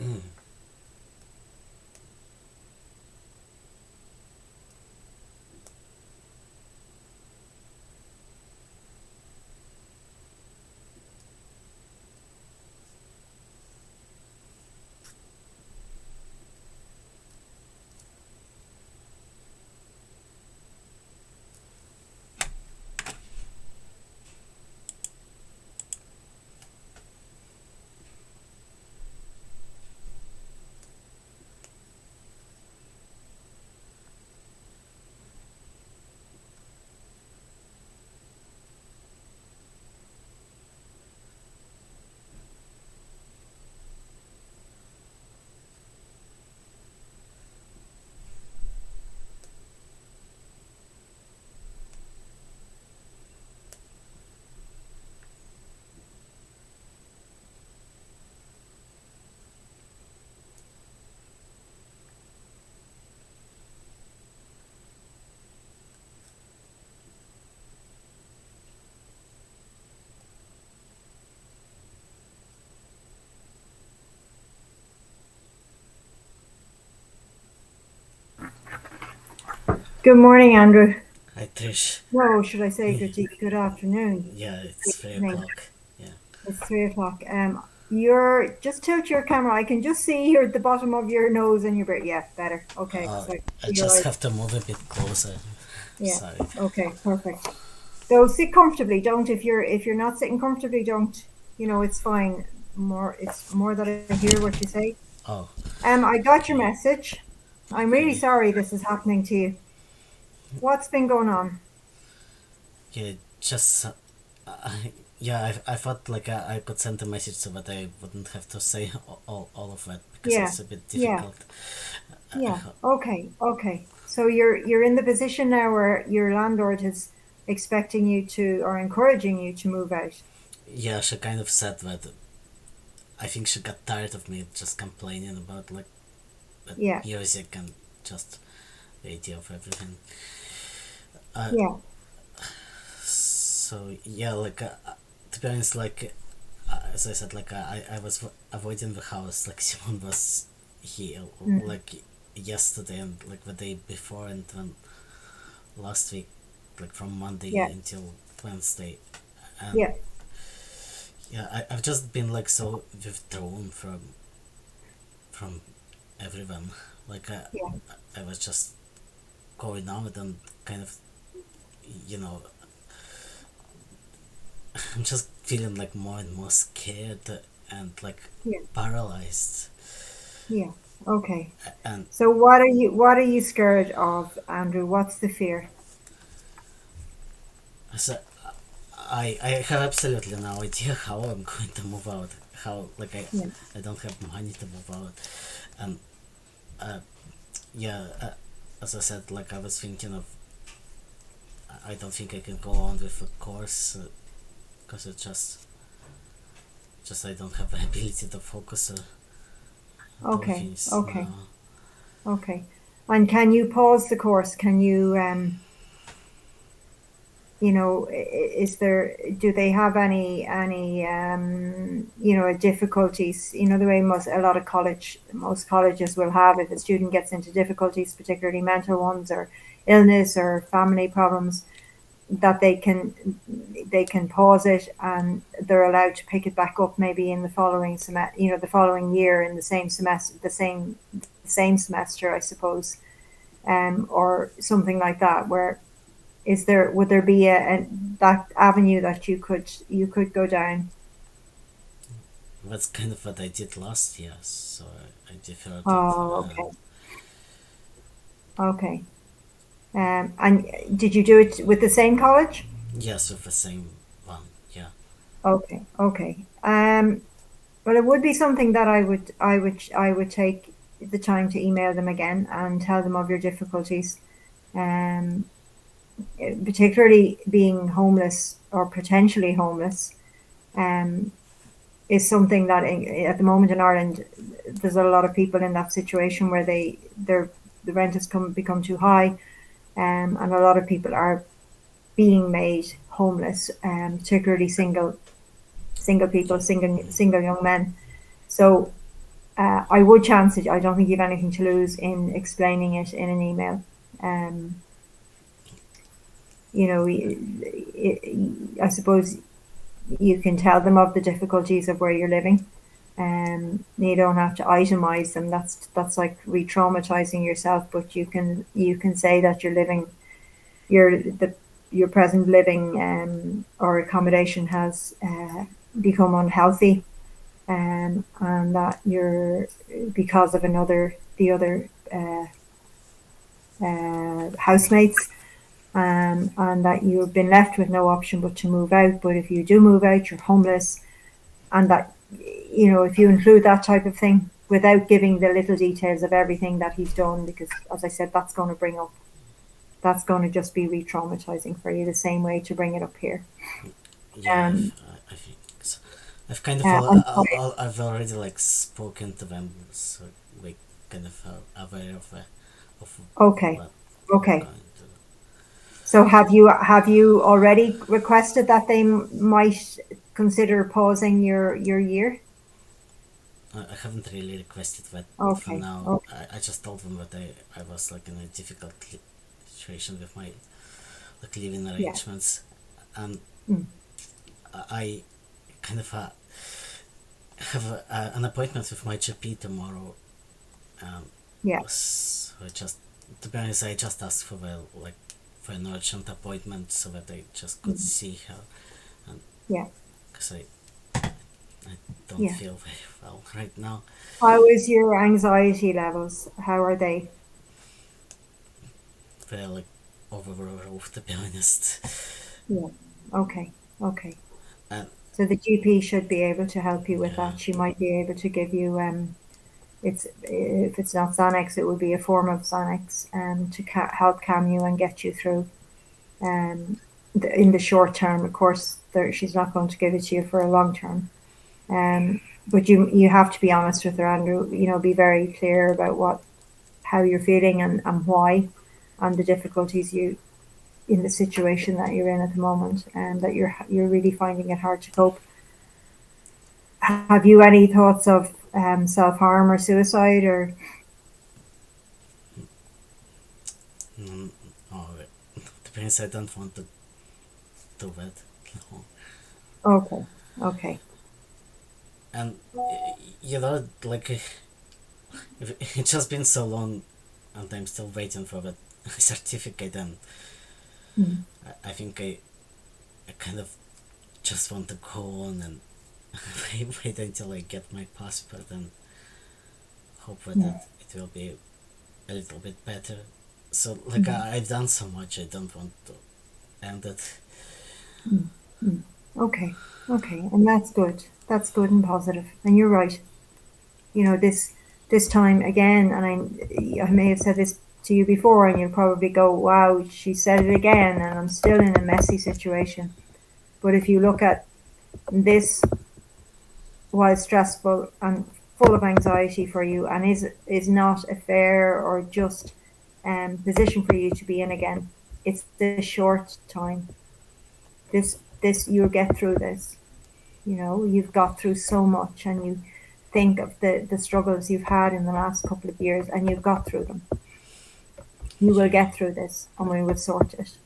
Mm. Good morning, Andrew. Hi, Trish. No, should I say good afternoon? Yeah, Good it's three evening. o'clock. Yeah. It's 3 o'clock. You're just tilt your camera. I can just see here at the bottom of your nose and your beard. Yeah, better. Okay, Uh, so I can I see your just eyes. have to move a bit closer. Yeah. Sorry. Okay, perfect. So sit comfortably. Don't if you're not sitting comfortably, don't. It's fine. It's more that I hear what you say. Oh, I got your okay. message. I'm really Okay. sorry this is happening to you. What's been going on? Yeah, just. I thought like I could send a message so that I wouldn't have to say all of that because Yeah. it's a bit Yeah. difficult. Yeah. Okay. Okay. So you're in the position now where your landlord is expecting you to or encouraging you to move out. Yeah, she kind of said that. I think she got tired of me just complaining about like Yeah. music and just the idea of everything. Uh, Yeah. so yeah, like to be honest, like as I said, like I was avoiding the house. Like Simon was here Mm. like yesterday and like the day before, and then last week, like from Monday Yeah. until Wednesday, and Yeah. yeah, I've just been like so withdrawn from everyone. Like Yeah. I was just going out and kind of, you know, I'm just feeling like more and more scared and like Yeah. paralyzed. Yeah. Okay. And So what are you scared of, Andrew? What's the fear? so I have absolutely no idea how I'm going to move out. How like Yeah. I don't have money to move out, and uh, yeah, as I said, like I was thinking of, I don't think I can go on with the course because it just I don't have the ability to focus on Okay. things Okay. now. Okay. And can you pause the course? Can you is there, do they have any difficulties, the way a lot of most colleges will have, if a student gets into difficulties, particularly mental ones or illness or family problems, that they can pause it and they're allowed to pick it back up maybe in the following semester, the following year in the same semester, the same semester, I suppose, or something like that, where would there be that avenue that you could go down? That's kind of what I did last year, so I deferred it. Oh, okay, okay. And did you do it with the same college? Yes, with the same one. Yeah. Okay, okay. Well, it would be something that I would take the time to email them again and tell them of your difficulties, um, particularly being homeless or potentially homeless. Um, is something that at the moment in Ireland, there's a lot of people in that situation where the rent has become too high, and a lot of people are being made homeless, particularly single people, single young men. So I would chance it. I don't think you have anything to lose in explaining it in an email. Um, you know, I suppose you can tell them of the difficulties of where you're living. You don't have to itemize them. That's like re-traumatizing yourself. But you can say that you're living your present living or accommodation has become unhealthy, and that you're because of the other housemates, and that you've been left with no option but to move out. But if you do move out, you're homeless, and that if you include that type of thing without giving the little details of everything that he's done, because as I said, that's going to just be re-traumatizing for you, the same way to bring it up here. Yeah, Um, I think so. I've kind of I'm sorry. I've already like spoken to them, so we kind of aware of Okay, what we're okay. going to. So have you already requested that they might consider pausing your year? I haven't really requested that for Okay, now. okay, I just told them that I was like in a difficult situation with my like living yeah, arrangements, and mm, I kind of have an appointment with my GP tomorrow. Um, yeah, so I just, to be honest, I just asked for like for an urgent appointment so that I just could mm, see her, and yeah, because I don't yeah. feel very well right now. How is your anxiety levels? How are they? Very like over the roof, to be honest. Yeah. Okay, okay. And So the GP should be able to help you with yeah, that. She might be able to give you it's if it's not Xanax, it would be a form of Xanax to help calm you and get you through. Um, in the short term, of course, she's not going to give it to you for a long term. But you have to be honest with her, Andrew. Be very clear about how you're feeling and why, and the difficulties you in the situation that you're in at the moment, and that you're really finding it hard to cope. Have you any thoughts of self harm or suicide or? mm, oh, to be honest, I don't want to do that. No. Okay, okay, And like it's just been so long, and I'm still waiting for that certificate, and mm, I think I kind of just want to go on and wait until I get my passport and hope that yeah, it will be a little bit better. So like mm, I've done so much, I don't want to end it. mm, mm. Okay, okay, and that's good. That's good and positive. And you're right. This time again, and I may have said this to you before, and you'll probably go, "Wow, she said it again," and I'm still in a messy situation. But if you look at this, while stressful and full of anxiety for you, and is not a fair or just position for you to be in again. It's a short time. This you'll get through this. You've got through so much, and you think of the struggles you've had in the last couple of years, and you've got through them. You will Yeah, get through this, and we will sort it.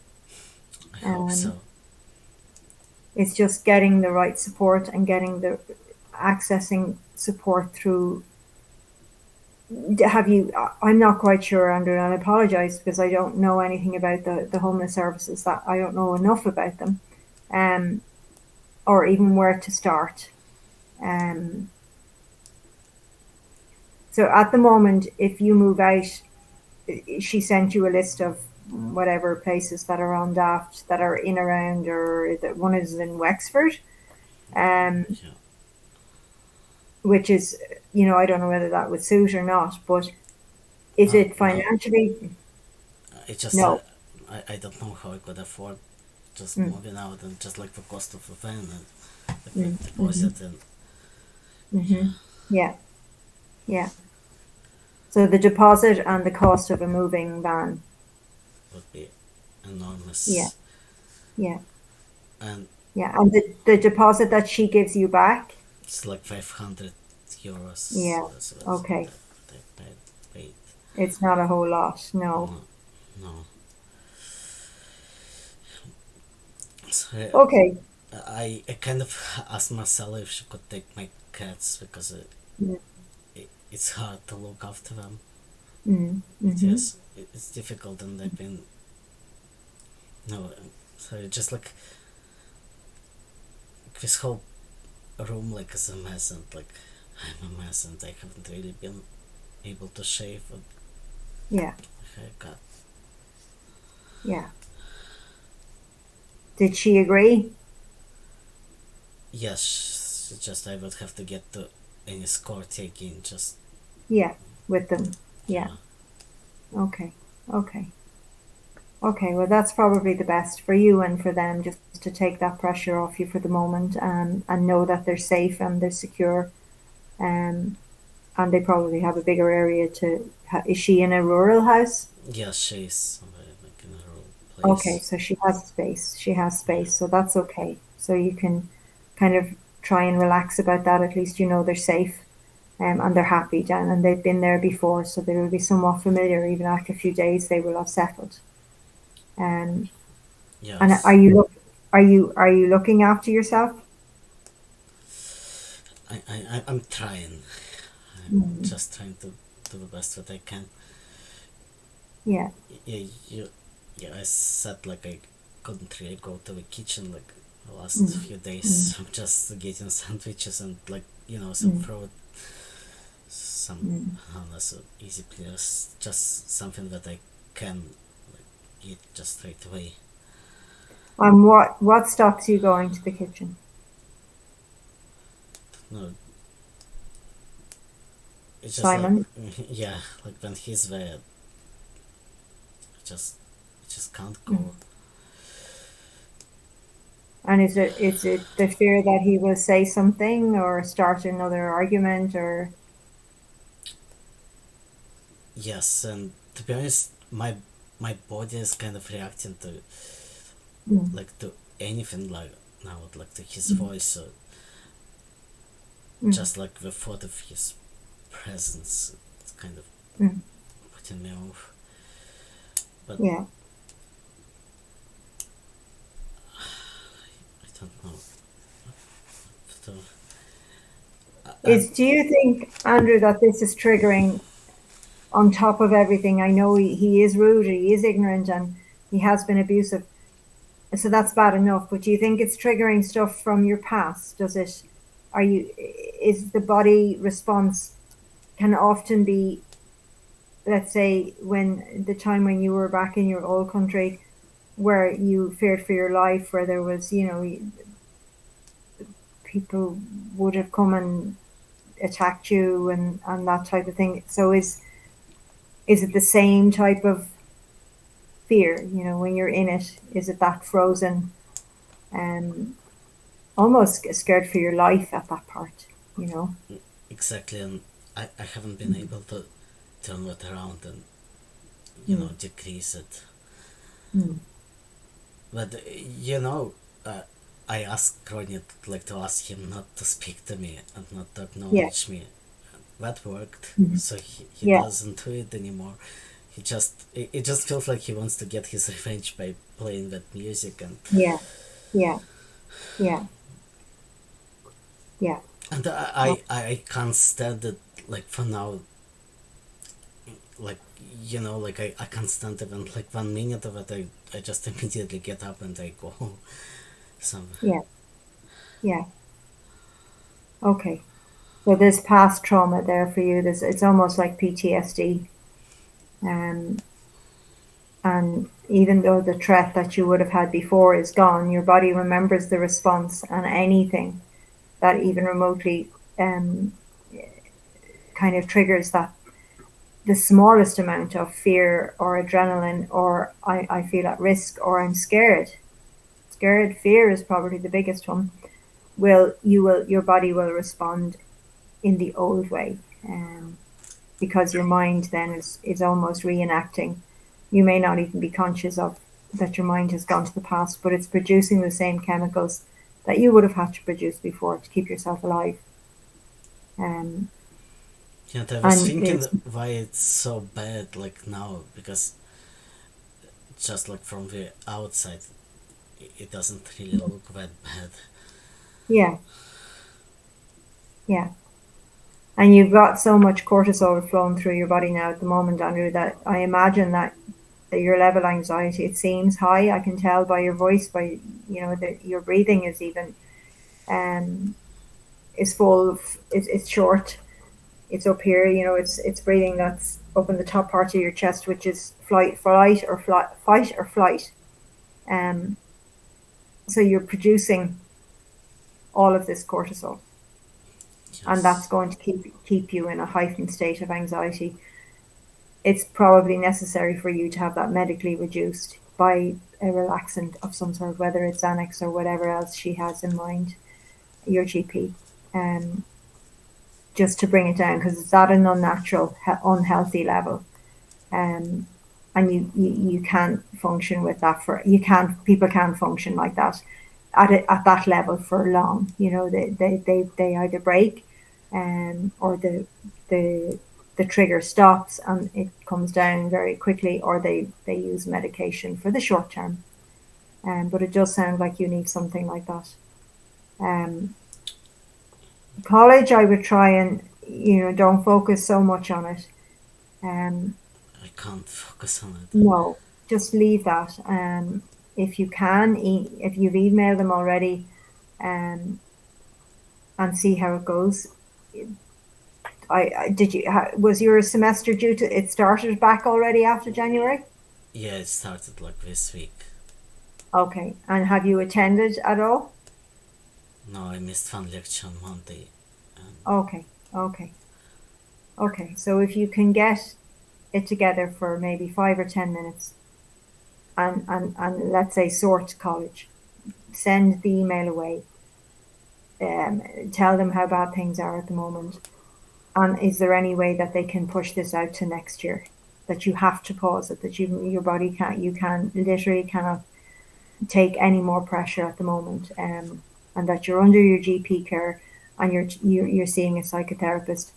I hope Um, so. it's just getting the right support and getting the accessing support through. Have you? I'm not quite sure, Andrew, and I apologise because I don't know anything about the homeless services. That I don't know enough about them, um, or even where to start. Um, so at the moment, if you move out, she sent you a list of whatever places that are on Daft that are in around, or that one is in Wexford, um, Yeah, which is, I don't know whether that would suit or not, but is it no, financially? it just No. I don't know how I could afford just Mm, moving out, and just like the cost of the van and the big mm, mm-hmm, deposit, and mm-hmm. yeah, Yeah, yeah. So the deposit and the cost of a moving van. would be Yeah, enormous. yeah, And yeah. And the deposit that she gives you back. it's like 500 euros Yeah. was Okay. what I paid. It's not a whole lot. No. No, no. So Okay. I kind of asked Marcella if she could take my cats because Mm, it's hard to look after them. mm, It mm-hmm. is. It's difficult, and they've been no. So just like this whole room like is a mess, and like I'm a mess, and I haven't really been able to shave a Yeah. haircut. Yeah. Did she agree? Yes, just I would have to get to any score taking. Just Yeah. With them. Yeah. yeah, Okay. Okay. Okay. Well, that's probably the best for you and for them, just to take that pressure off you for the moment, and know that they're safe and they're secure. Um, and they probably have a bigger area to. Is she in a rural house? yes, she's somewhere like in a rural Okay, place. so she has space. She has Yeah, space, so that's okay. So you can kind of try and relax about that. At least you know they're safe, and they're happy down, and they've been there before, so they will be somewhat familiar. Even after a few days, they will have settled. Um, and yes. are you looking after yourself? I'm trying. I'm Mm, just trying to do the best that I can. yeah. Yeah, yeah. I said like I couldn't really go to the kitchen like the last Mm, few mm, days. I'm just getting sandwiches and like some mm, fruit, some mm. so easy please, just something that I can like eat just straight away. And what stops you going to the kitchen? No, it's just like Simon? yeah, like when he's there, just just can't Mm. go. And is it the fear that he will say something or start another argument or Yes, and to be honest, my body is kind of reacting to mm, like to anything like now, like to his mm, voice, or mm, just like the thought of his presence. It's kind of mm. putting me off. But Yeah. I don't know. So, and Is Do you think, Andrew, that this is triggering on top of everything? I know he is rude, he is ignorant, and he has been abusive. So that's bad enough. But do you think it's triggering stuff from your past? Does it? Are you? Is the body response can often be, let's say, when the time when you were back in your old country, where you feared for your life, where there was, people would have come and attacked you and that type of thing. So is it the same type of fear? When you're in it, is it that frozen, um, almost scared for your life at that part? You know. exactly, and I haven't been able to turn it around and Mm, decrease it. mm, But uh, I asked Ronnie like to ask him not to speak to me and not to yeah. acknowledge me. That worked, Mhm. so he Yeah. doesn't do it anymore. It just feels like he wants to get his revenge by playing that music, Yeah. Yeah. Yeah. Yeah. and Oh, I can't stand it. Like for now, like like I can't stand even like 1 minute of it. I just immediately get up and I go some. yeah. Yeah. Okay. So there's past trauma there for you. It's almost like PTSD. Um, and even though the threat that you would have had before is gone, your body remembers the response, and anything that even remotely, um, kind of triggers that, the smallest amount of fear or adrenaline, or I feel at risk, or I'm scared. Scared fear is probably the biggest one. Your body will respond in the old way, because your mind then is almost reenacting. You may not even be conscious of that your mind has gone to the past, but it's producing the same chemicals that you would have had to produce before to keep yourself alive. Um, Yeah, and I was and thinking it's why it's so bad like now, because just like from the outside, it doesn't really look that bad. yeah, yeah. And you've got so much cortisol flowing through your body now at the moment, Andrew, that I imagine that your level of anxiety, it seems high. I can tell by your voice, by, that your breathing is even, um, is full, it's short, it's up here, it's breathing that's up in the top part of your chest, which is fight or flight. Um, so you're producing all of this cortisol, and that's Yes. going to keep you in a heightened state of anxiety. It's probably necessary for you to have that medically reduced by a relaxant of some sort, whether it's Xanax or whatever else she has in mind, your GP, um, just to bring it down because it's at an unnatural, unhealthy level. Um, and you can't function with that people can't function like that at that level for long. They either break, or the the trigger stops and it comes down very quickly, or they use medication for the short term. But it does sound like you need something like that. Um, College, I would try and don't focus so much on it. Um, I can't focus on it. no, just leave that. If you can, if you've emailed them already, um, and see how it goes. I did you was your semester due to it started back already after January? Yeah, it started like this week. Okay, and have you attended at all? No, I missed one lecture on Monday. And Okay, okay, okay. So if you can get it together for maybe 5 or 10 minutes, and let's say sort college, send the email away, tell them how bad things are at the moment, and is there any way that they can push this out to next year? That you have to pause it. That your body can't. You can literally cannot take any more pressure at the moment, and that you're under your GP care, and you're seeing a psychotherapist,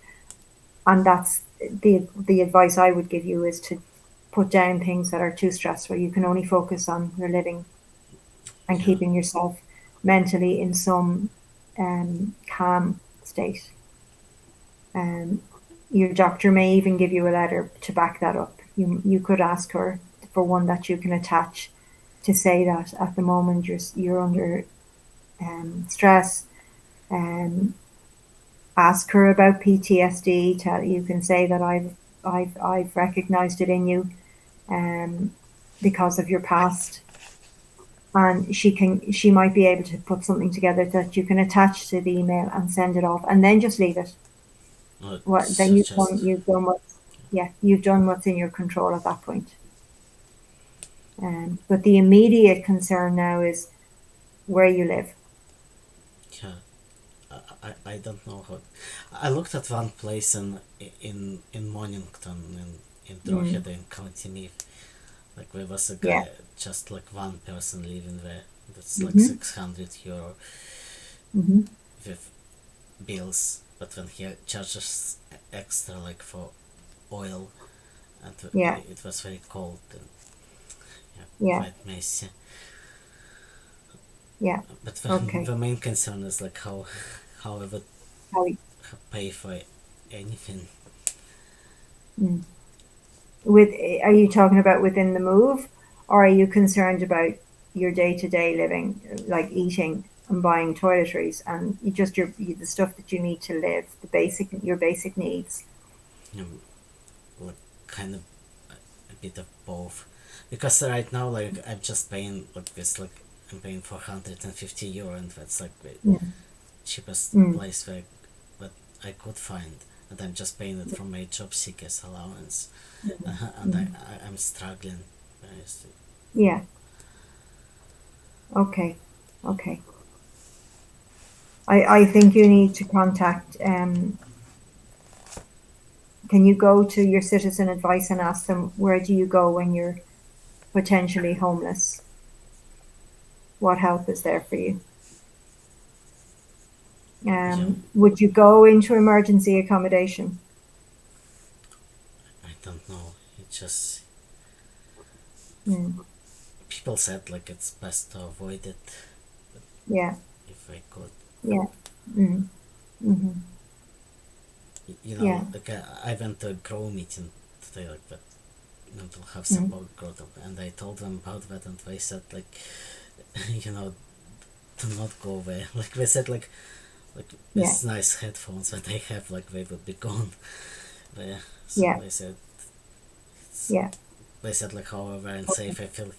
and that's the advice I would give you is to put down things that are too stressful. You can only focus on your living and yeah, keeping yourself mentally in some, calm state. Um, your doctor may even give you a letter to back that up. You could ask her for one that you can attach to say that at the moment you're under, stress. Um, Ask her about PTSD. You can say that I've recognised it in you, um, because of your past, and she might be able to put something together that you can attach to the email and send it off, and then just leave it. What then so just you've done what, yeah, you've done what's in your control at that point. But the immediate concern now is where you live. yeah. I don't know how. I looked at one place in Mornington in Mm, Drogheda in County Meath. Like there was a yeah. guy, just like one person living there. That's like Hmm. 600 euro Hmm. with bills, but when he charges extra like for oil, and Yeah. it was very cold and yeah, Yeah. quite messy. Yeah. But Okay. the main concern is like how I would How, pay for anything. mm. With Are you talking about within the move, or are you concerned about your day to day living, like eating and buying toiletries and the stuff that you need to live, your basic needs? You like kind of a bit of both, because right now like I'm just paying like this like I'm paying 450 euro, and that's like the Mm. cheapest Mm. place where that I could find, and I'm just paying it from my job seekers allowance, and Mm. I'm struggling. Honestly. Yeah. Okay. Okay. I think you need to contact. Can you go to your citizen advice and ask them where do you go when you're potentially homeless? What help is there for you? Yeah, Would you go into emergency accommodation? I don't know. It just Mm, people said like it's best to avoid it yeah, if I could. yeah, mm, hmm You yeah, know, like I went to a grow meeting today, like that mental health mm, support group, and I told them about that, and they said like, you know, to not go there. Like they said like yeah, these nice headphones that I have, like they would be gone there. So yeah, yeah, they said like however okay, unsafe I feel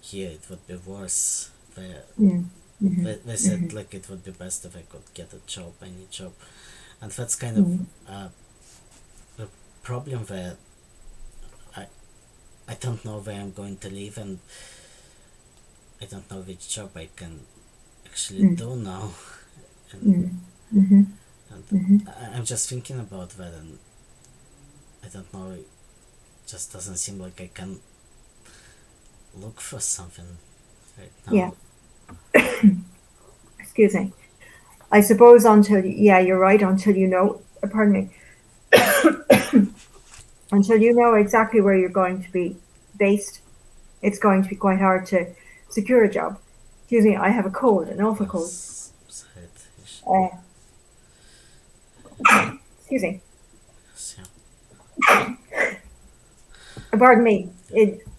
here, it would be worse. mm, hmm They said hmm like it would be best if I could get a job, any job, and that's kind of mm, the problem where I I don't know where I'm going to live, and I don't know which job I can actually mm, do now, and mm, hmm and hmm I'm just thinking about that, and I don't know. It just doesn't seem like I can look for something right yeah. now. Excuse me. I suppose until, yeah, you're right. Until you know, pardon me, until you know exactly where you're going to be based, it's going to be quite hard to secure a job. Excuse me, I have a cold, an awful cold. Yes, side ish. Uh, excuse me, Yes, yeah. pardon me.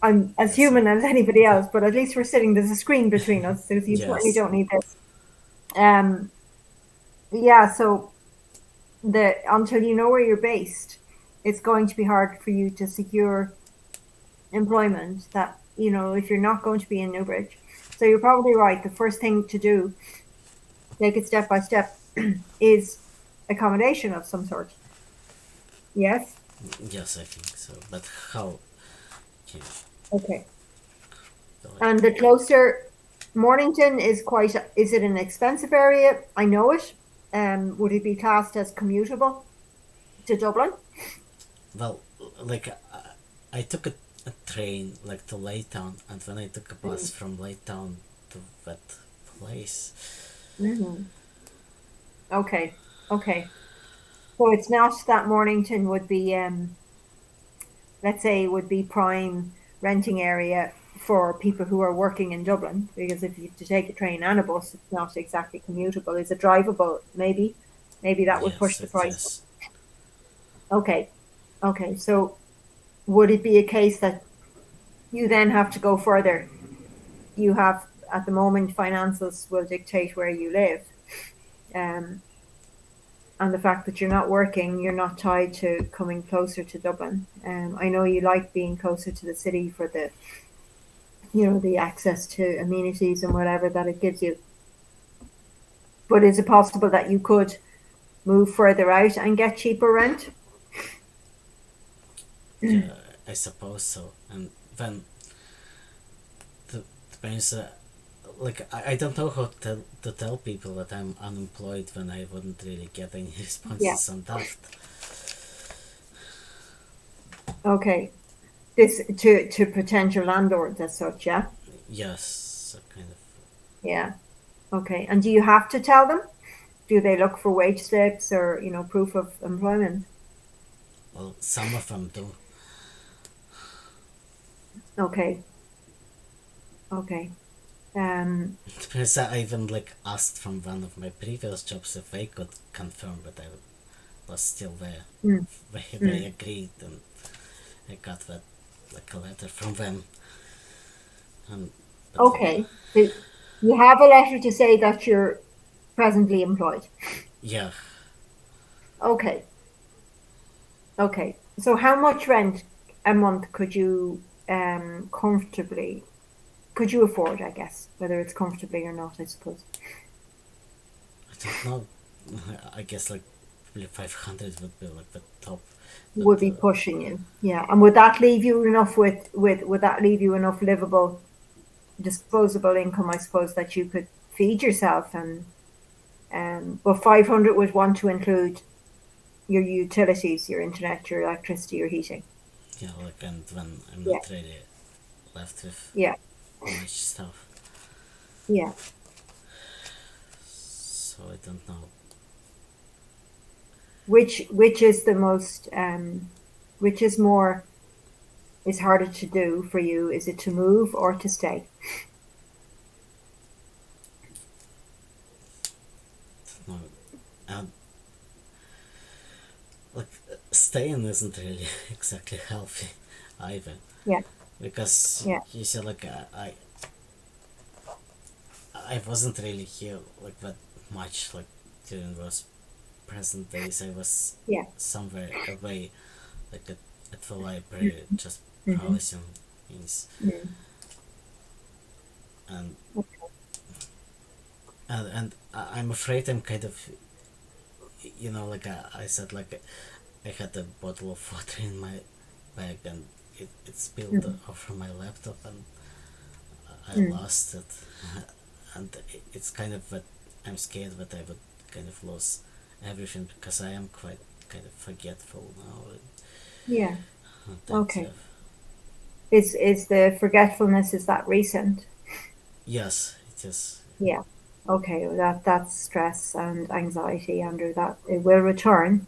I'm as Yes, human as anybody else, but at least we're sitting. There's a screen between us, so you certainly yes, don't need this. Um, yeah. So the until you know where you're based, it's going to be hard for you to secure employment. That if you're not going to be in Newbridge, so you're probably right. The first thing to do, take it step by step, is accommodation of some sort. Yes. yes, I think so. But how can Okay. do it? And the closer Mornington is quite. Is it an expensive area? I know it. Would it be classed as commutable to Dublin? Well, like I took a train like to Laytown, and when I took a bus from Laytown to that place, Mm-hmm. Okay. Okay. So it's not that Mornington would be, let's say, would be prime renting area for people who are working in Dublin, because if you have to take a train and a bus, it's not exactly commutable. Is it drivable? Maybe. Maybe that would push yes, the it price. is. Okay. Okay. So would it be a case that you then have to go further? You have, at the moment, finances will dictate where you live. Um, and the fact that you're not working, you're not tied to coming closer to Dublin. I know you like being closer to the city for the access to amenities and whatever that it gives you. But is it possible that you could move further out and get cheaper rent? Yeah, I suppose so. And then the parents, like I don't know how to tell people that I'm unemployed when I wouldn't really get any Yeah. responses on that. Okay. This to potential landlords as such, yeah. Yes, so kind of. Yeah. Okay. And do you have to tell them? Do they look for wage slips or proof of employment? Well, some of them do. Okay. Okay. Um. Because I even like asked from one of my previous jobs if they could confirm that I was still there. mm, They mm. agreed, and I got that like a letter from them. And but Okay. So you have a letter to say that you're presently employed. yeah, Okay. Okay. So how much rent a month could you comfortably could you afford, I guess, whether it's comfortably or not, I suppose. I don't know. I guess like probably 500 would be like the top. But Would be pushing you. Yeah. And would that leave you enough with would that leave you enough livable disposable income, I suppose, that you could feed yourself and but 500 would want to include your utilities, your internet, your electricity, your heating. yeah, like and when I'm Yeah. not really left with Yeah. much stuff. Yeah. So so I don't know. Which is the most which is more is harder to do for you? Is it to move or to stay? No, and like staying isn't really exactly healthy either, Yeah, because yeah. you see, like I wasn't really here like that much, like during those present days. I was Yeah. somewhere away, like at the library, just Mm-hmm. browsing things, Mm. and and I'm afraid I'm kind of, like I said, like I had a bottle of water in my bag, and it spilled Mm. over my laptop, and I Mm. lost it. And it's kind of that I'm scared that I would kind of lose everything, because I am quite kind of forgetful now. Yeah. That's Okay. Is the forgetfulness, is that recent? yes, it is. Yeah. Okay. Well, that's stress and anxiety, Andrew. That it will return,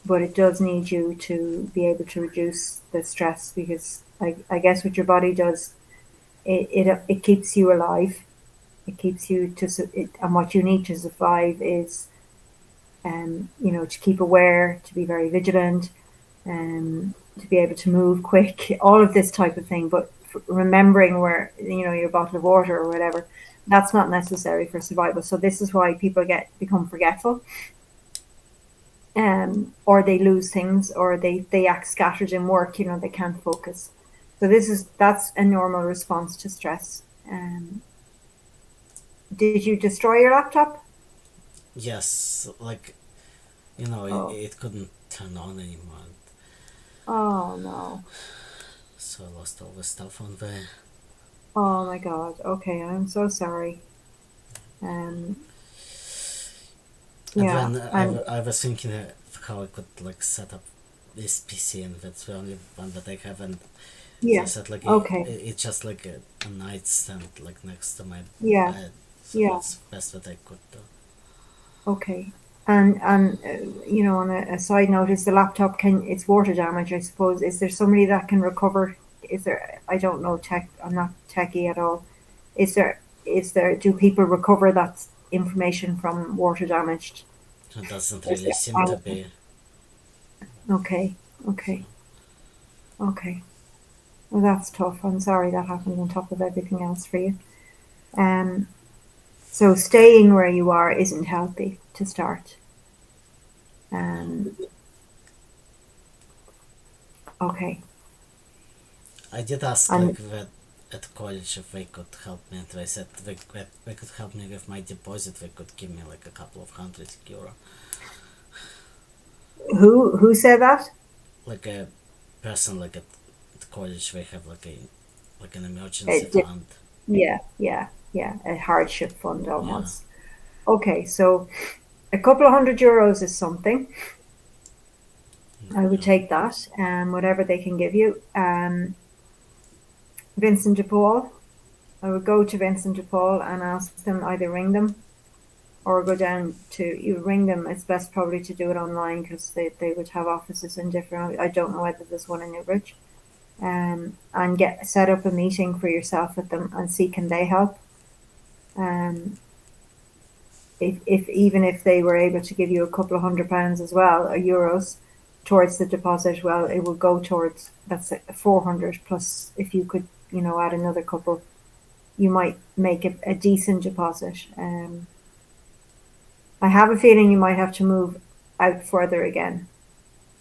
but it does need you to be able to reduce the stress, because I guess what your body does, it keeps you alive. It keeps you and what you need to survive is, to keep aware, to be very vigilant, to be able to move quick, all of this type of thing. But remembering where, your bottle of water or whatever, that's not necessary for survival. So this is why people become forgetful, or they lose things, or they act scattered in work. They can't focus. So that's a normal response to stress. Did you destroy your laptop? Yes, like Oh, it couldn't turn on anymore, oh no. so I lost all the stuff on there. Oh my God. Okay, I'm so sorry. Um, And yeah, then and I was thinking how I could like set up this PC, and that's the only one that I have. And as I yeah. said, like Okay. it's just like a nightstand like next to my Yeah, bed, so yeah. that's best that I could do. Okay. And on a side note, is the laptop, can it's water damage, I suppose. Is there somebody that can recover? Is there? I don't know tech. I'm not techie at all. Is there? Is there? Do people recover that information from water damaged? It doesn't Is really there? seem to be. Okay. So Okay. Okay. Well, that's tough. I'm sorry that happened on top of everything else for you. Um. So staying where you are isn't healthy to start. no, Um. Okay. I did ask like And that at college if they could help me, and they said they could help me with my deposit. They could give me like a couple of €100, who said that? like a person like at college. They have like an emergency It, fund. yeah, yeah, yeah. A hardship fund Yeah. almost. Okay, so a couple of €100 is something. I would Yeah. take that, whatever they can give you. Vincent de Paul. I would go to Vincent de Paul and ask them, either ring them or go down to, you ring them. It's best probably to do it online, because they would have offices in different. I don't know whether there's one in Newbridge. And get set up a meeting for yourself with them and see, can they help. Um, if even if they were able to give you a couple of £100 as well, or euros, towards the deposit, well, it will go towards, that's 400 plus. If you could, add another couple, you might make a decent deposit. I have a feeling you might have to move out further again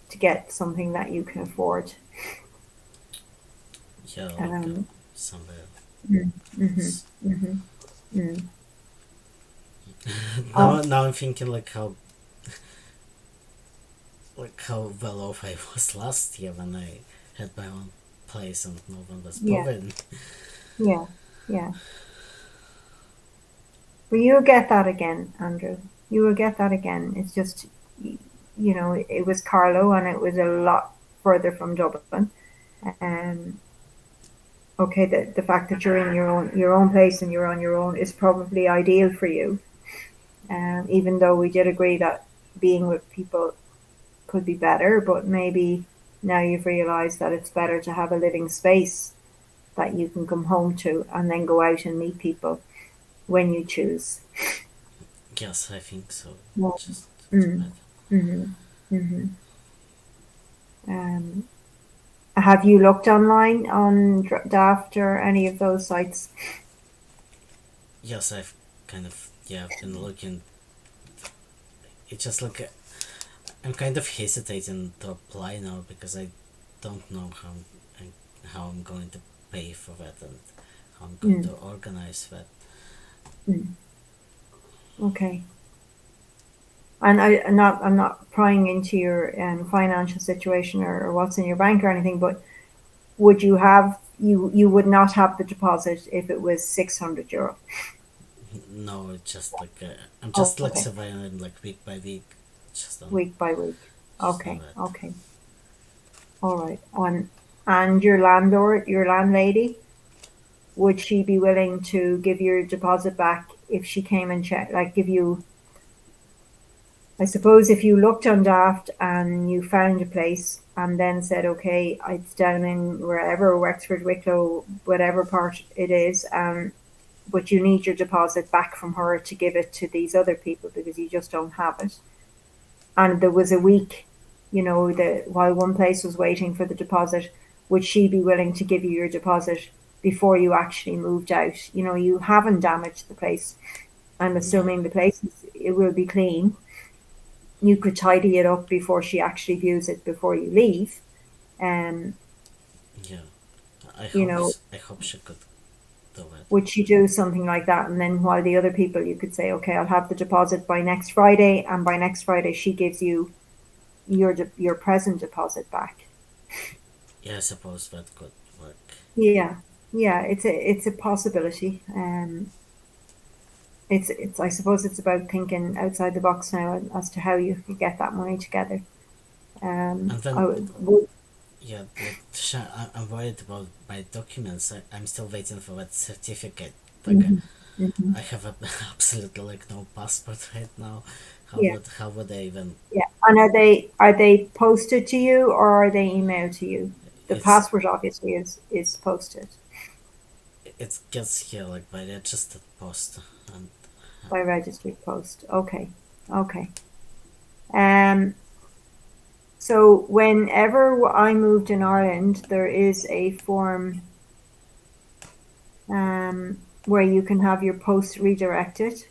to get something that you can afford. Yeah, like Um, somewhere mm, mhm, else. mhm, mm. now, Oh, now I'm thinking how well off I was last year when I had my own place and no one was yeah, bothering me. yeah, yeah. Well, you'll get that again, Andrew. You will get that again. It's just, it was Carlo, and it was a lot further from Dublin. Um, okay, the fact that you're in your own place and you're on your own is probably ideal for you. Even though we did agree that being with people could be better, but maybe now you've realized that it's better to have a living space that you can come home to and then go out and meet people when you choose. Yes, I think so. Yeah. Just it's Mm. better. Hmm. Hmm. Um, have you looked online on Daft or any of those sites? Yes, I've kind of, yeah, I've been looking. It's just like I'm kind of hesitating to apply now because I don't know how I'm going to pay for that and how I'm going to Mm. organize that. Mm. Okay. And I'm not prying into your financial situation or what's in your bank or anything, but would you have you would not have the deposit if it was €600? No, it's just like I'm Oh, just like okay, surviving like week by week. Just on week by week. just on Okay, that. okay, all right. And your landlord, your landlady, would she be willing to give your deposit back if she came and check, like give you? I suppose if you looked on Daft and you found a place and then said, okay, it's down in wherever, Wexford, Wicklow, whatever part it is, but you need your deposit back from her to give it to these other people because you just don't have it. And there was a week, while one place was waiting for the deposit, would she be willing to give you your deposit before you actually moved out? You haven't damaged the place. I'm No, assuming the place it will be clean. You could tidy it up before she actually views it before you leave. Um, yeah. you know, I hope she could do it. would she do something like that? And then while the other people, you could say, okay, I'll have the deposit by next Friday, and by next Friday she gives you your present deposit back. Yeah, I suppose that could work. Yeah, yeah, it's a possibility. It's I suppose it's about thinking outside the box now as to how you could get that money together. And I then would, yeah, like I'm worried about my documents. I'm still waiting for that certificate. Like mhm, mhm. I have absolutely like no passport right now. Yeah, How would I even? yeah. And are they posted to you or are they emailed to you? The It's passport obviously is posted it gets here like by registered post, and by registered post. Okay, okay. Um, so whenever I moved in Ireland, there is a form where you can have your post redirected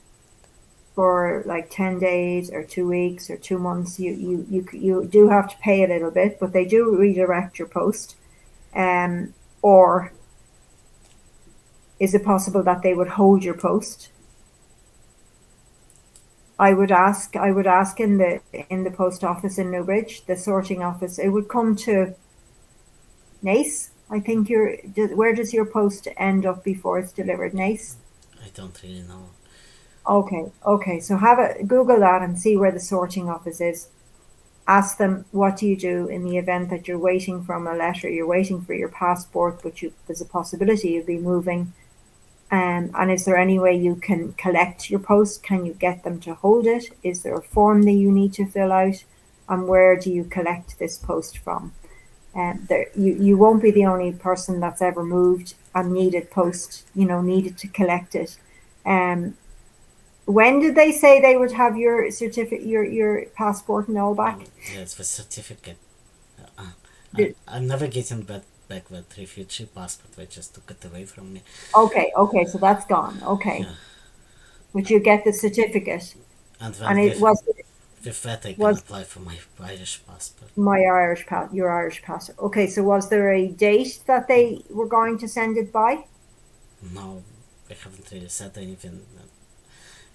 for like 10 days or 2 weeks or 2 months. You do have to pay a little bit, but they do redirect your post. Or is it possible that they would hold your post? I would ask in the post office in Newbridge, the sorting office. It would come to Nace. I think where does your post end up before it's delivered? Nace. I don't really know. Okay, okay. So have a Google that and see where the sorting office is. Ask them what do you do in the event that you're waiting from a letter, you're waiting for your passport, but there's a possibility you'll be moving. And is there any way you can collect your post? Can you get them to hold it? Is there a form that you need to fill out? And where do you collect this post from? You won't be the only person that's ever moved and needed post, needed to collect it. Um, when did they say they would have your certificate, your passport and all back? Yeah, it's the certificate. Uh, Did, I'm never getting back that refugee passport. They just took it away from me. okay, okay, so that's gone. Okay, Yeah, but you get the certificate, and then and it with that I can was apply for my Irish passport. your Irish passport. Okay, so was there a date that they were going to send it by? No, they haven't really said anything.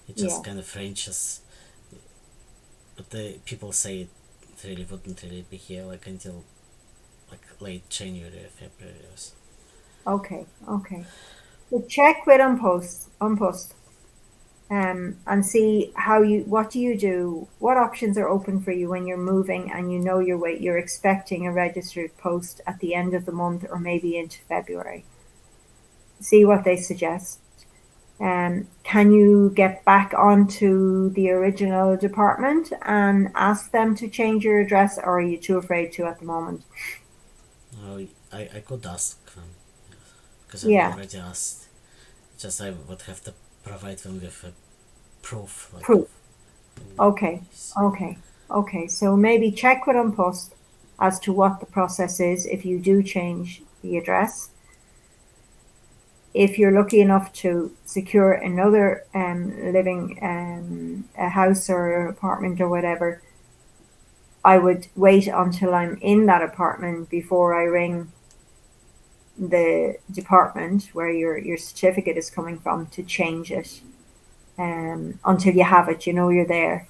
It just Yeah. kind of ranges, but the people say it really wouldn't really be here like until like late January or February. Or so. Okay. Okay. So check with Unpost, and see what do you do? What options are open for you when you're moving and you know you're expecting a registered post at the end of the month or maybe into February. See what they suggest. Can you get back onto the original department and ask them to change your address, or are you too afraid to at the moment? I could ask them because I've Yeah, already asked. Just I would have to provide them with a proof, like of. proof. Okay, okay, okay. So maybe check with Unpost as to what the process is if you do change the address. If you're lucky enough to secure another living a house or an apartment or whatever, I would wait until I'm in that apartment before I ring the department where your certificate is coming from to change it. Until you have it, you know you're there.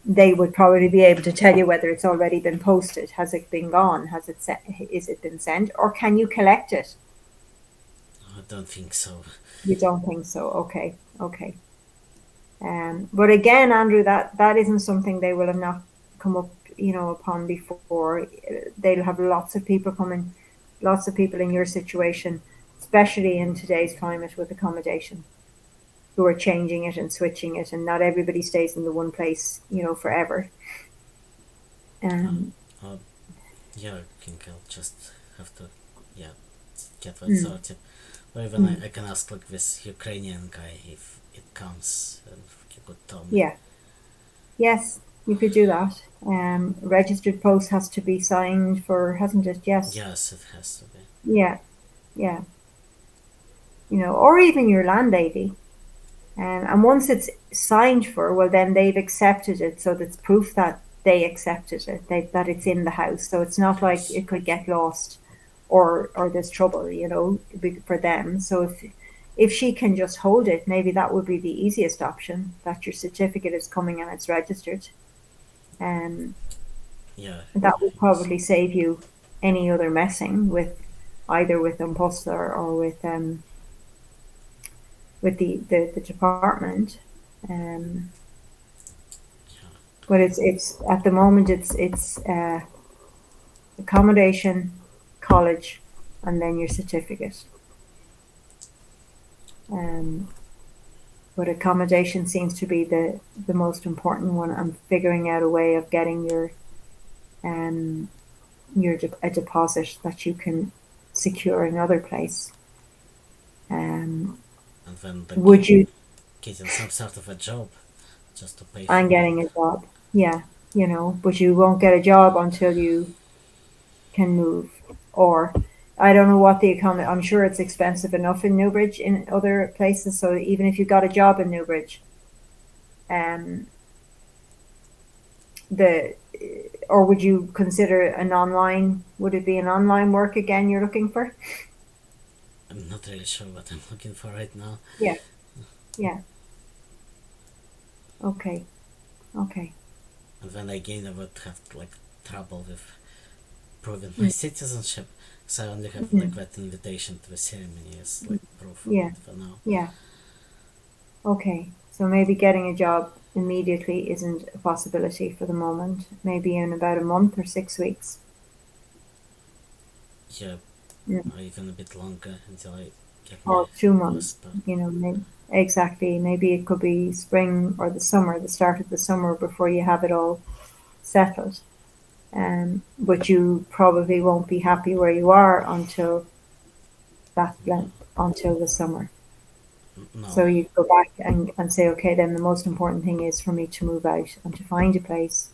They would probably be able to tell you whether it's already been posted. Has it been gone? Has it is it been sent, or can you collect it? I don't think so. You don't think so? Okay, okay. But again, Andrew, that isn't something they will have not come up, upon before. They'll have lots of people coming, lots of people in your situation, especially in today's climate with accommodation, who are changing it and switching it, and not everybody stays in the one place, forever. Um, Uh, yeah, I think I'll just have to, yeah, get that mm, sorted. Or even mm, I can ask like this Ukrainian guy if it comes and he could tell me. yeah, yes, you could do that. Registered post has to be signed for, hasn't it? Yes. Yes, it has to be. Yeah, yeah. Or even your landlady. And once it's signed for, well, then they've accepted it, so that's proof that they accepted it, that it's in the house. So it's not like Yes. it could get lost, or there's trouble, for them. So if she can just hold it, maybe that would be the easiest option. That your certificate is coming and it's registered, and Yeah, that I would think so. probably save you any other messing with either with Impulsor or with the department. Um, Yeah. but it's at the moment it's accommodation, college, and then your certificate. Um, but accommodation seems to be the most important one. I'm figuring out a way of getting um a deposit that you can secure another place. Um, And then the would you getting some sort of a job just to pay and for it. getting a job? Yeah, but you won't get a job until you can move. Or I don't know what the economy. I'm sure it's expensive enough in Newbridge in other places. So even if you got a job in Newbridge, um, the or would you consider an online? Would it be an online work again you're looking for? I'm not really sure what I'm looking for right now. Yeah, yeah. Okay, okay. And then again, I would have like trouble with proving my Mm, citizenship. So I only have like mm, that invitation to the ceremony as like proof of yeah, it for now. yeah. Okay. So maybe getting a job immediately isn't a possibility for the moment. Maybe in about a month or 6 weeks. Yeah, Mm. or even a bit longer until I get my Or 2 months. post. Maybe, exactly. Maybe it could be spring or the summer, the start of the summer before you have it all settled. But you probably won't be happy where you are until the summer. No, So you go back and say, okay, then the most important thing is for me to move out and to find a place,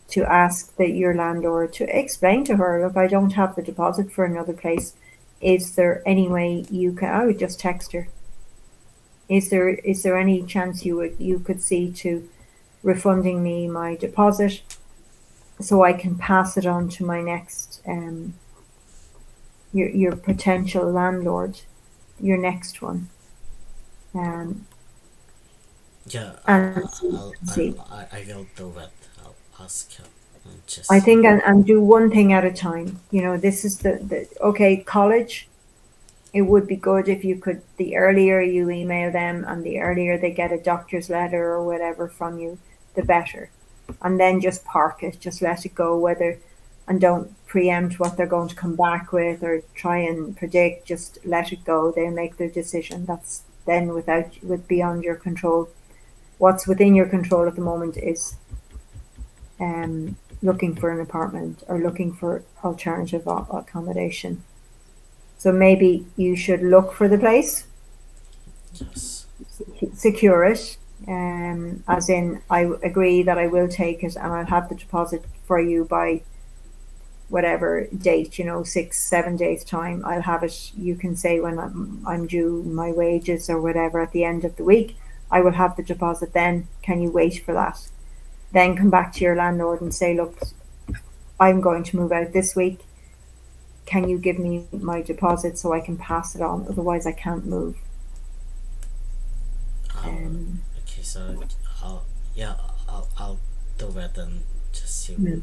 to ask that your landlord to explain to her, look, I don't have the deposit for another place. Is there any way you can? I would just text her. Is there any chance you could see to refunding me my deposit so I can pass it on to my next your potential landlord, your next one, um, yeah, and see. see. I will do that. I'll ask her and I just think and do one thing at a time. This is the okay college. It would be good if you could, the earlier you email them and the earlier they get a doctor's letter or whatever from you, the better. And then just park it, just let it go. Whether and don't preempt what they're going to come back with or try and predict. Just let it go. They make their decision. That's then with beyond your control. What's within your control at the moment is looking for an apartment or looking for alternative accommodation. So maybe you should look for the place, Yes. secure it, as in I agree that I will take it and I'll have the deposit for you by whatever date, 6, 7 days time. I'll have it. You can say when I'm due my wages or whatever at the end of the week, I will have the deposit then. Can you wait for that? Then come back to your landlord and say, look, I'm going to move out this week. Can you give me my deposit so I can pass it on? Otherwise, I can't move. Okay, so I'll do that and just see what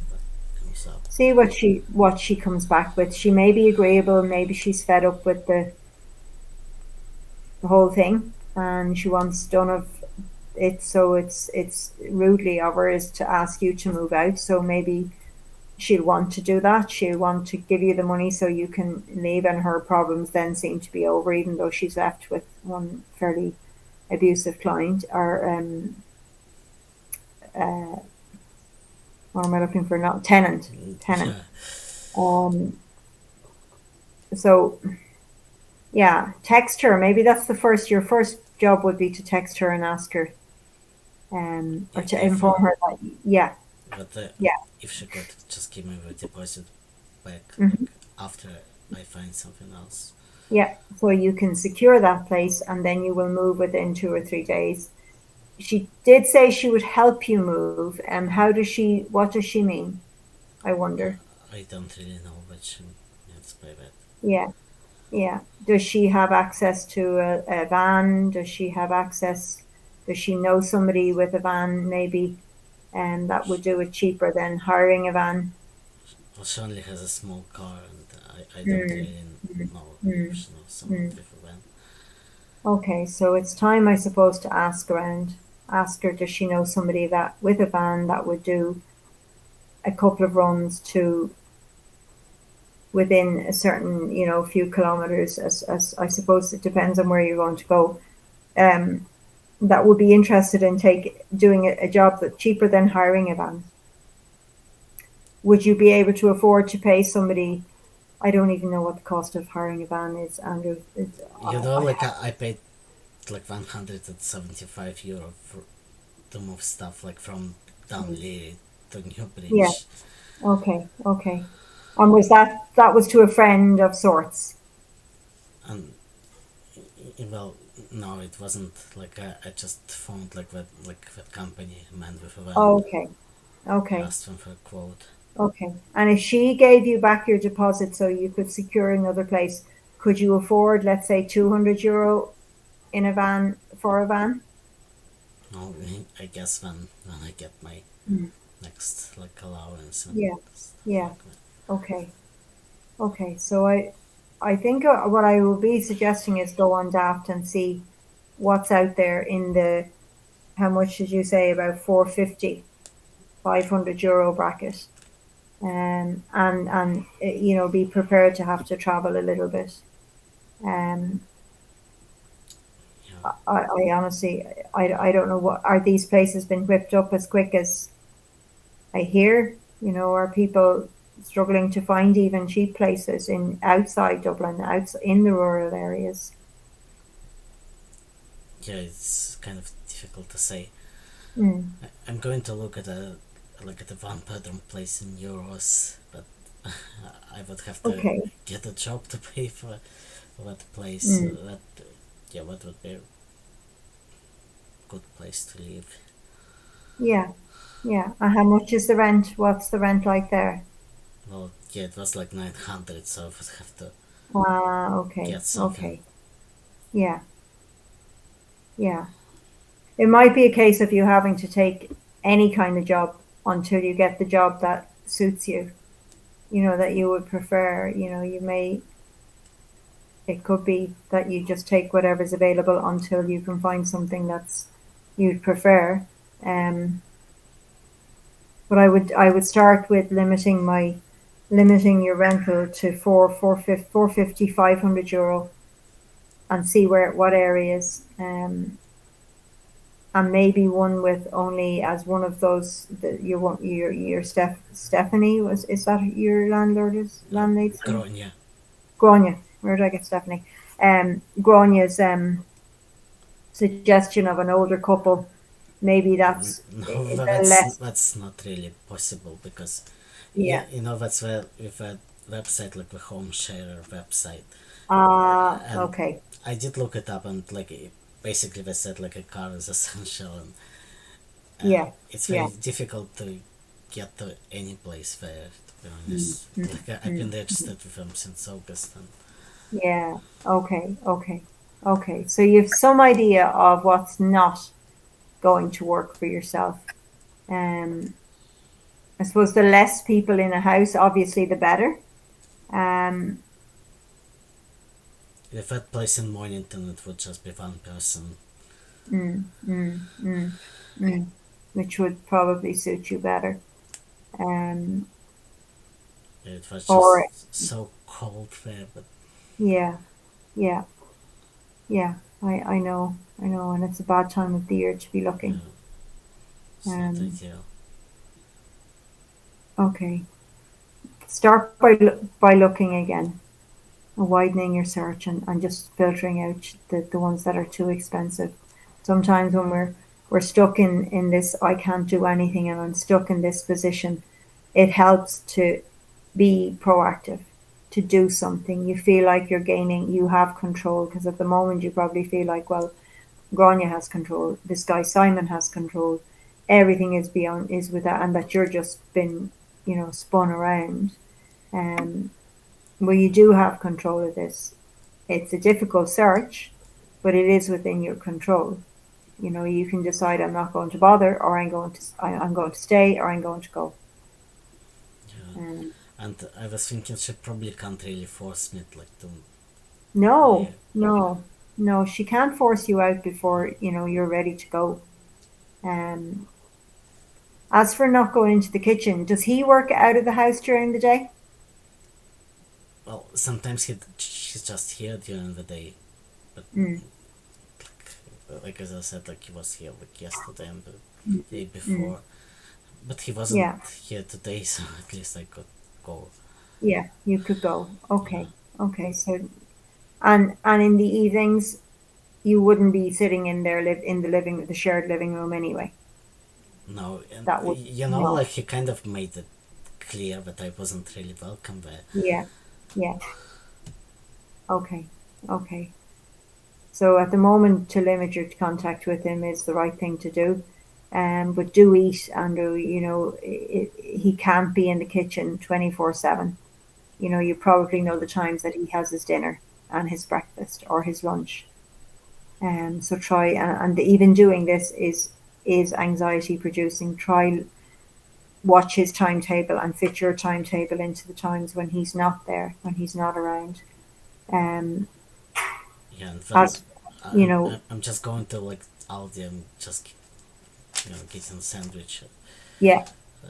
comes up. See what she comes back with. She may be agreeable. Maybe she's fed up with the whole thing, and she wants done of it. So it's rudely of her is to ask you to move out. So maybe she'll want to do that. She'll want to give you the money so you can leave, and her problems then seem to be over, even though she's left with one fairly abusive client. Or what am I looking for now? Tenant. So yeah, text her. Maybe that's your first job would be to text her and ask her, or to inform her that, yeah, But yeah. if she could just give me the deposit back Mhm. after I find something else. Yeah, so you can secure that place and then you will move within 2 or 3 days. She did say she would help you move. What does she mean? I wonder. I don't really know what she means by that. Yeah, yeah. Does she have access to a van? Does she know somebody with a van maybe, and that would do it cheaper than hiring a van? Well, she only has a small car, and I don't Mm, really know mm, if she knows someone mm. with a van. Okay, so it's time, I suppose, to ask around. Ask her, does she know somebody that with a van that would do a couple of runs to within a certain, few kilometers, as I suppose it depends on where you're going to go. Um, that would be interested in doing a job that's cheaper than hiring a van. Would you be able to afford to pay somebody? I don't even know what the cost of hiring a van is, Andrew. I paid like €175 for to move stuff like from Downley to Yeah. Newbridge. Okay. Okay. And that was to a friend of sorts? And well, no, it wasn't like I just found that company man with a van. Oh, okay. I Okay. asked them for a quote. Okay. And if she gave you back your deposit so you could secure another place, could you afford, let's say, €200 in a van for a van? No, I guess when I get my Mm. next like allowance and Yeah. stuff Yeah. like that. Okay. Okay. So I think what I will be suggesting is go on Daft and see what's out there in how much did you say, about 450, €500 bracket, and be prepared to have to travel a little bit. Um, Yeah, I honestly, I don't know, what are these places been whipped up as quick as I hear? Are people struggling to find even cheap places in outside Dublin, in the rural areas? yeah, it's kind of difficult to say. Mm. I'm going to look at a one bedroom place in euros, but I would have to Okay. get a job to pay for that place. Mm. What would be a good place to live? Yeah. Yeah. And how much is the rent? What's the rent like there? Well, yeah, it was like 900, so I would have to Ah, okay. get something. Okay. Yeah. Yeah. It might be a case of you having to take any kind of job until you get the job that suits you, that you would prefer. It could be that you just take whatever's available until you can find something that's you'd prefer. Um, but I would start with limiting limiting your rental to 450, 500 euro, and see where what areas, and maybe one with only as one of those that you want your Stephanie, was is that your landlady's name? Gronya. Grania. Where did I get Stephanie? Grania's suggestion of an older couple. Maybe that's No, the less. that's not really possible because Yeah. that's where with a website like the home share website, and Okay. I did look it up and like basically they said like a car is essential, and Yeah. it's very Yeah. difficult to get to any place there, to be Mm, honest. mm, Like I've mm. been registered with them since August, and Yeah. Okay. Okay. Okay. So you have some idea of what's not going to work for yourself. Um, I suppose the less people in a house, obviously, the better. Um, if that place in Mornington it would just be one person. mm, mm, mm, mm, which would probably suit you better. Um, It was or just so cold there, but yeah, yeah, yeah. I know, and it's a bad time of the year to be yeah, looking. it's not Um, ideal. okay. Start by looking again, widening your search, and just filtering out the ones that are too expensive. Sometimes when we're stuck in this, I can't do anything and I'm stuck in this position, it helps to be proactive, to do something. You feel like you have control, because at the moment you probably feel like, well, Grania has control, this guy Simon has control, everything is with that, and that you're just been, spun around. Um, well, you do have control of this. It's a difficult search, but it is within your control. You can decide, I'm not going to bother, or I'm going to stay, or I'm going to go. Yeah. Um, And I was thinking she probably can't really force me like to no, leave. no, no. She can't force you out before you're ready to go. Um, as for not going into the kitchen, does he work out of the house during the day? Well, sometimes she's just here during the day, but Mm, like as I said, like he was here like yesterday and the mm, day mm. before, but he wasn't Yeah, here today, so at least I could go. yeah. You could go. Yeah. Okay, okay. So, and in the evenings, you wouldn't be sitting in there live in the shared living room anyway. No, and That would like no. he kind of made it clear that I wasn't really welcome there. Yeah, yeah. Okay, okay. So at the moment, to limit your contact with him is the right thing to do. But do eat, Andrew. He can't be in the kitchen 24/7. You probably know the times that he has his dinner and his breakfast or his lunch. So try, and even doing this is anxiety producing. Try watch his timetable and fit your timetable into the times when he's not there, when he's not around. Um, Yeah, and then as you know, I'm just going to like Aldi and just getting a sandwich. yeah. Uh,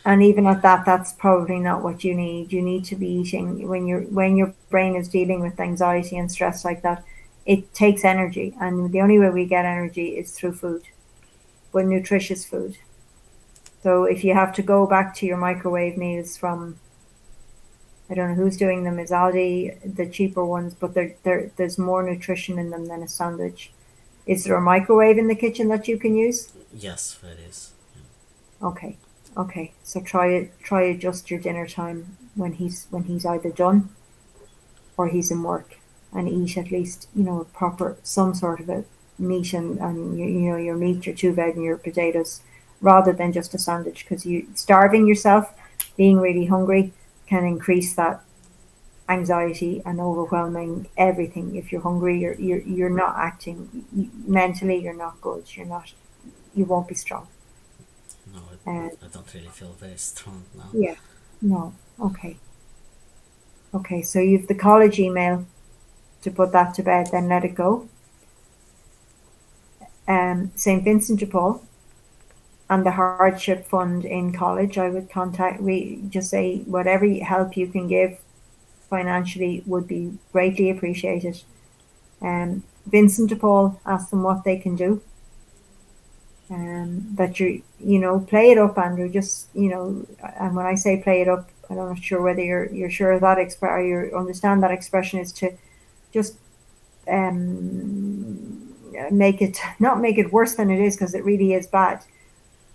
And even at that, that's probably not what you need. You need to be eating when your brain is dealing with anxiety and stress like that. It takes energy, and the only way we get energy is through food, but nutritious food. So if you have to go back to your microwave meals from, I don't know who's doing them, is Aldi the cheaper ones, but there's more nutrition in them than a sandwich. Is there a microwave in the kitchen that you can use? yes, that is. Okay, okay. So try adjust your dinner time when he's either done or he's in work, and eat at least a proper some sort of a meat, and your meat, your two veg, and your potatoes, rather than just a sandwich, because you starving yourself, being really hungry, can increase that anxiety and overwhelming everything. If you're hungry, you're not acting mentally. You're not good. You won't be strong. No, Uh, I don't really feel very strong now. yeah. No. Okay. Okay. So you've the college email to put that to bed. Then let it go. St. Vincent de Paul. and the hardship fund in college. I would contact, we just say whatever help you can give financially would be greatly appreciated. Vincent de Paul, ask them what they can do. That you know, play it up, Andrew. Just, you know, and when I say play it up, I'm not sure whether you're sure of that or you understand that expression is to just make it, not make it worse than it is, because it really is bad,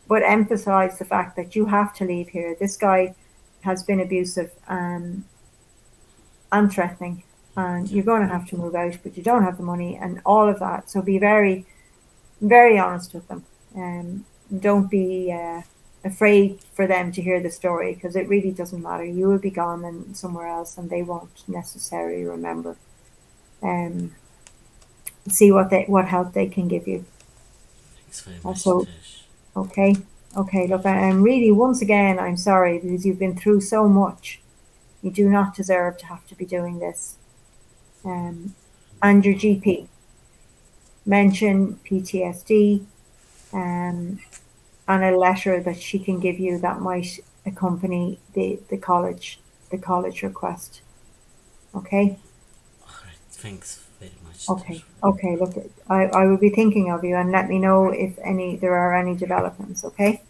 but emphasize the fact that you have to leave here. This guy has been abusive and threatening, and you're going to have to move out, but you don't have the money and all of that. So be very, very honest with them. Don't be afraid for them to hear the story, because it really doesn't matter. You will be gone and somewhere else, and they won't necessarily remember. Um, See what help they can give you. Thanks very much, So Trish. okay, okay. Look, I'm really, once again, I'm sorry, because you've been through so much. You do not deserve to have to be doing this. And your GP, mention PTSD, and a letter that she can give you that might accompany the college request. Okay. Alright, thanks very much, Trish. Okay. Okay. Look, I will be thinking of you, and let me know if there are any developments. Okay.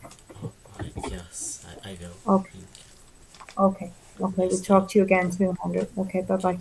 Alright, yes, I will. Okay. Thank you. Okay. Have a Okay. nice We'll day. talk to you again soon, Andrew. Okay. Bye bye.